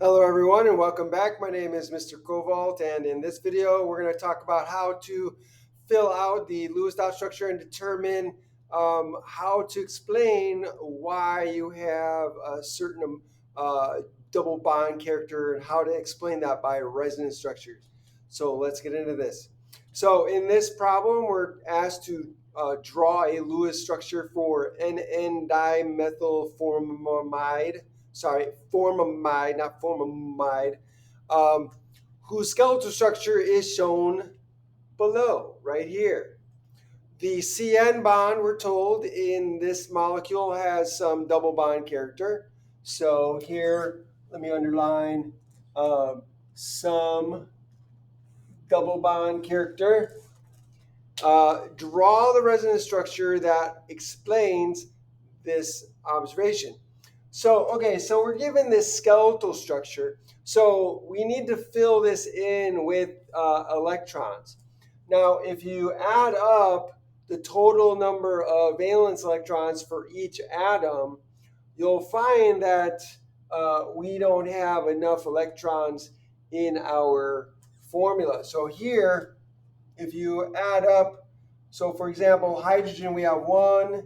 Hello everyone and welcome back. My name is Mr. Kovalt, and in this video we're going to talk about how to fill out the Lewis dot structure and determine how to explain why you have a certain double bond character and how to explain that by resonance structures. So let's get into this. So in this problem we're asked to draw a Lewis structure for N-dimethylformamide, formamide, not formamide, um, whose skeletal structure is shown below, right here. The CN bond, we're told, in this molecule has some double bond character. So here, let me underline some double bond character. Draw the resonance structure that explains this observation. So we're given this skeletal structure. So we need to fill this in with electrons. Now, if you add up the total number of valence electrons for each atom, you'll find that we don't have enough electrons in our formula. So here, if you add up, so for example, hydrogen, we have 1,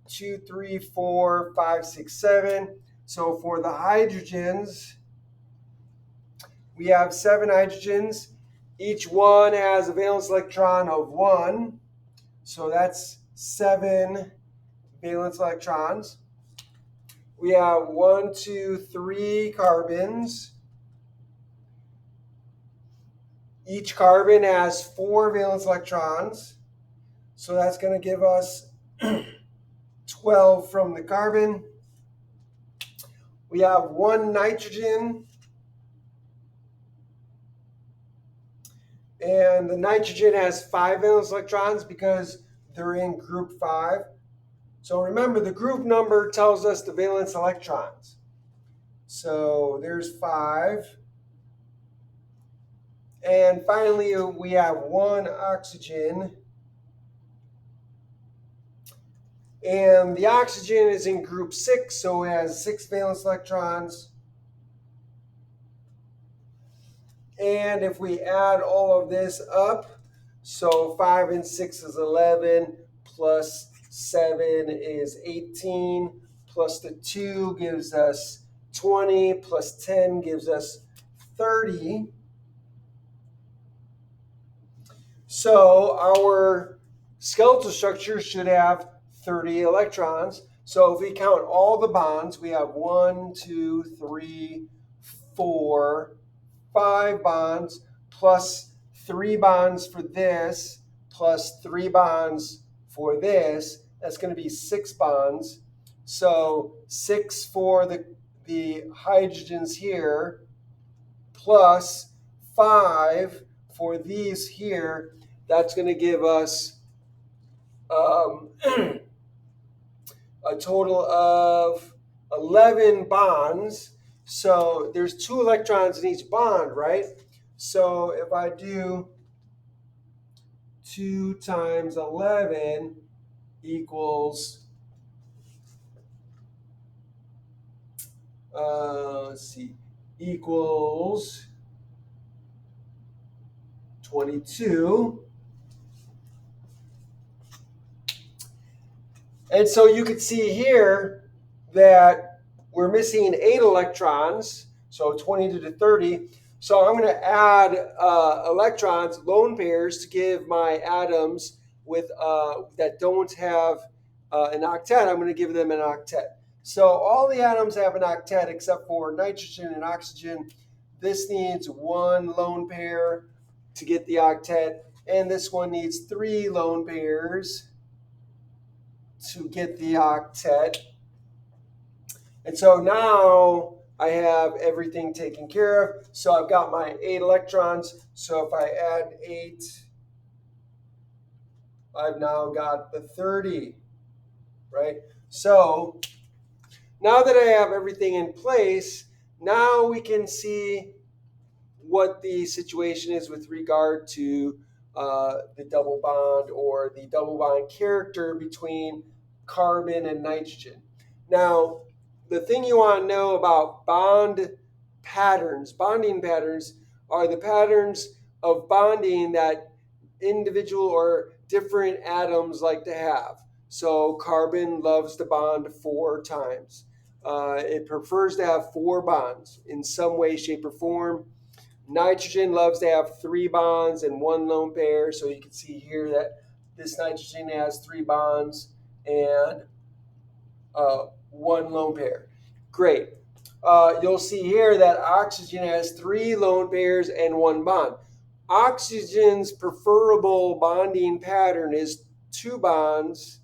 2, 3, 4, 5, 6, 7. So for the hydrogens, we have 7 hydrogens. Each one has a valence electron of 1. So that's 7 valence electrons. We have 1, 2, 3 carbons. Each carbon has 4 valence electrons. So that's going to give us 12 from the carbon. We have 1 nitrogen. And the nitrogen has 5 valence electrons because they're in group 5. So remember, the group number tells us the valence electrons. So there's 5. And finally, we have 1 oxygen. And the oxygen is in group 6, so it has 6 valence electrons. And if we add all of this up, so 5 and 6 is 11, plus 7 is 18, plus the 2 gives us 20, plus 10 gives us 30. So our skeletal structure should have 30 electrons. So if we count all the bonds, we have 1, 2, 3, 4, 5 bonds, plus 3 bonds for this, plus 3 bonds for this. That's going to be 6 bonds. So 6 for the hydrogens here, plus 5 for these here. That's going to give us a total of 11 bonds. So there's 2 electrons in each bond, right? So if I do 2 times 11 equals, equals 22. And so you can see here that we're missing 8 electrons, so 20 to the 30. So I'm going to add electrons, lone pairs, to give my atoms with that don't have an octet. I'm going to give them an octet. So all the atoms have an octet except for nitrogen and oxygen. This needs 1 lone pair to get the octet, and this one needs 3 lone pairs to get the octet. And so now I have everything taken care of. So I've got my 8 electrons. So if I add 8, I've now got the 30, right? So now that I have everything in place, now we can see what the situation is with regard to the double bond or the double bond character between carbon and nitrogen. Now, the thing you want to know about bond patterns. Bonding patterns are the patterns of bonding that individual or different atoms like to have. So carbon loves to bond 4 times. It prefers to have 4 bonds in some way, shape, or form. Nitrogen loves to have 3 bonds and 1 lone pair. So you can see here that this nitrogen has 3 bonds and 1 lone pair. Great. You'll see here that oxygen has 3 lone pairs and 1 bond. Oxygen's preferable bonding pattern is 2 bonds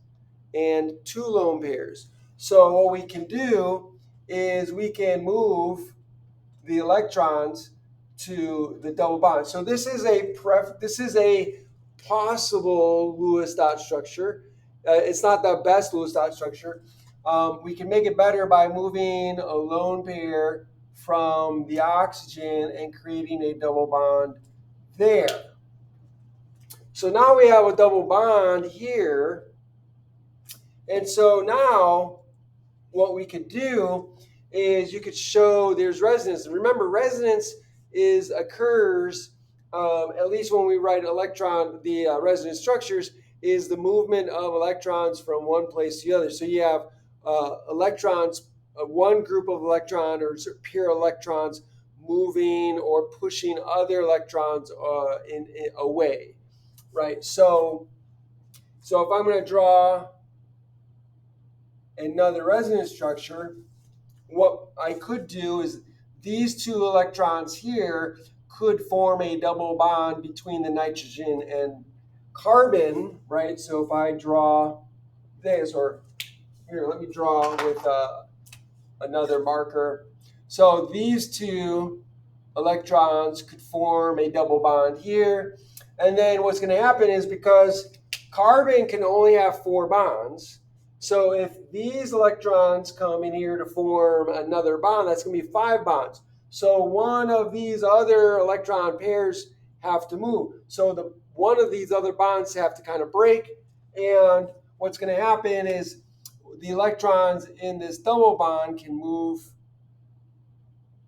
and 2 lone pairs. So what we can do is we can move the electrons to the double bond. So this is a possible Lewis dot structure. It's not the best Lewis dot structure. We can make it better by moving a lone pair from the oxygen and creating a double bond there. So now we have a double bond here. And so now what we could do is you could show there's resonance. Remember, resonance occurs at least when we write electron. The resonance structures is the movement of electrons from one place to the other. So you have electrons, one group of electrons or pure electrons moving or pushing other electrons away, right? So if I'm going to draw another resonance structure, what I could do is these 2 electrons here could form a double bond between the nitrogen and carbon, right? So if I draw this, or here, let me draw with another marker. So these 2 electrons could form a double bond here. And then what's going to happen is, because carbon can only have 4 bonds, so if these electrons come in here to form another bond, that's going to be 5 bonds. So one of these other electron pairs have to move. So one of these other bonds have to kind of break. And what's going to happen is the electrons in this double bond can move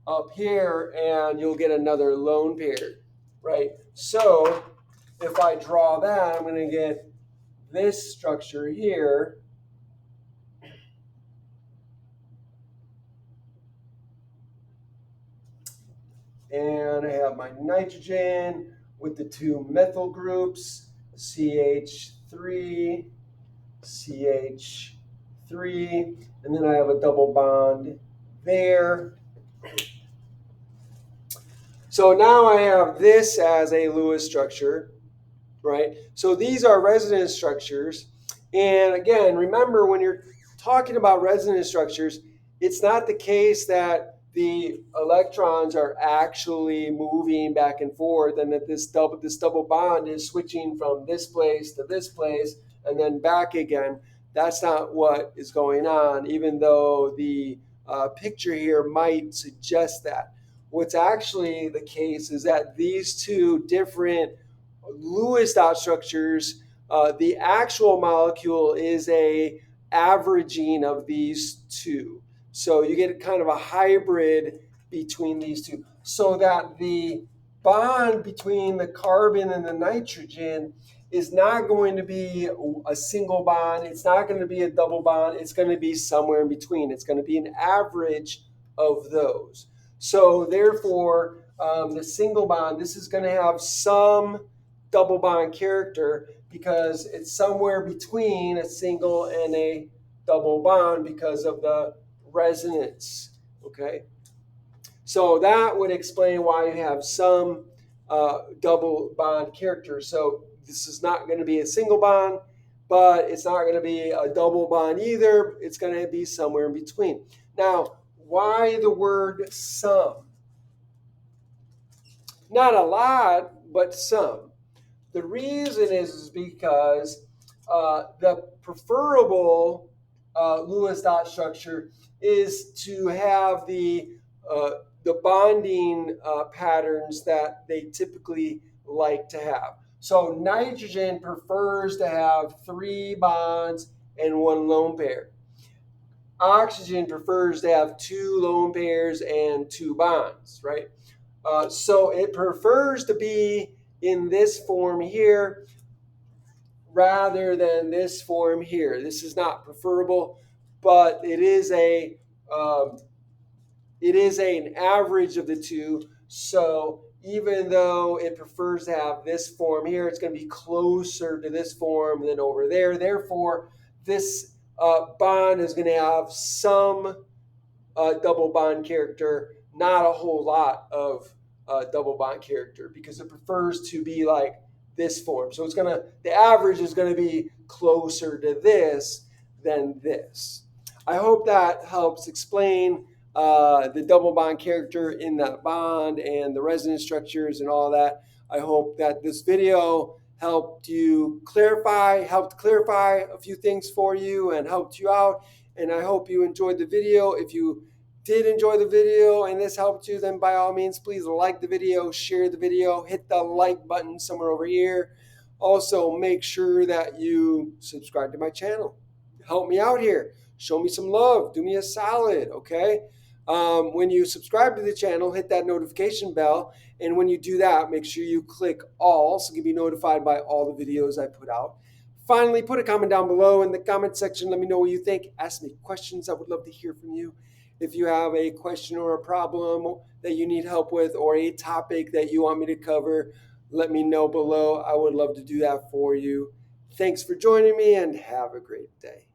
up here, and you'll get another lone pair, right? So if I draw that, I'm going to get this structure here. And I have my nitrogen with the 2 methyl groups, CH3, CH3, and then I have a double bond there. So now I have this as a Lewis structure, right? So these are resonance structures. And again, remember, when you're talking about resonance structures, it's not the case that the electrons are actually moving back and forth, and that this double bond is switching from this place to this place and then back again. That's not what is going on, even though the picture here might suggest that. What's actually the case is that these 2 different Lewis dot structures, the actual molecule is a averaging of these 2. So you get kind of a hybrid between these 2, so that the bond between the carbon and the nitrogen is not going to be a single bond. It's not going to be a double bond. It's going to be somewhere in between. It's going to be an average of those. So therefore, the single bond, this is going to have some double bond character, because it's somewhere between a single and a double bond because of the resonance. Okay, so that would explain why you have some double bond character. So this is not going to be a single bond, but it's not going to be a double bond either. It's going to be somewhere in between. Now, why the word some? Not a lot, but some. The reason is because the preferable Lewis dot structure is to have the bonding patterns that they typically like to have. So nitrogen prefers to have 3 bonds and 1 lone pair. oxygen prefers to have two lone pairs and two bonds, right? So it prefers to be in this form here rather than this form here. This is not preferable, but um, it is an average of the two. So even though it prefers to have this form here, it's going to be closer to this form than over there. Therefore, this bond is going to have some double bond character, not a whole lot of double bond character because it prefers to be like this form. So the average is gonna be closer to this than this. I hope that helps explain the double bond character in that bond and the resonance structures and all that. I hope that this video helped clarify a few things for you and helped you out. And I hope you enjoyed the video. If you did enjoy the video and this helped you, then by all means, please like the video, share the video, hit the like button somewhere over here. Also, make sure that you subscribe to my channel. Help me out here. Show me some love. Do me a solid, okay? When you subscribe to the channel, hit that notification bell. And when you do that, make sure you click all so you can be notified by all the videos I put out. Finally, put a comment down below in the comment section. Let me know what you think. Ask me questions. I would love to hear from you. If you have a question or a problem that you need help with or a topic that you want me to cover, let me know below. I would love to do that for you. Thanks for joining me and have a great day.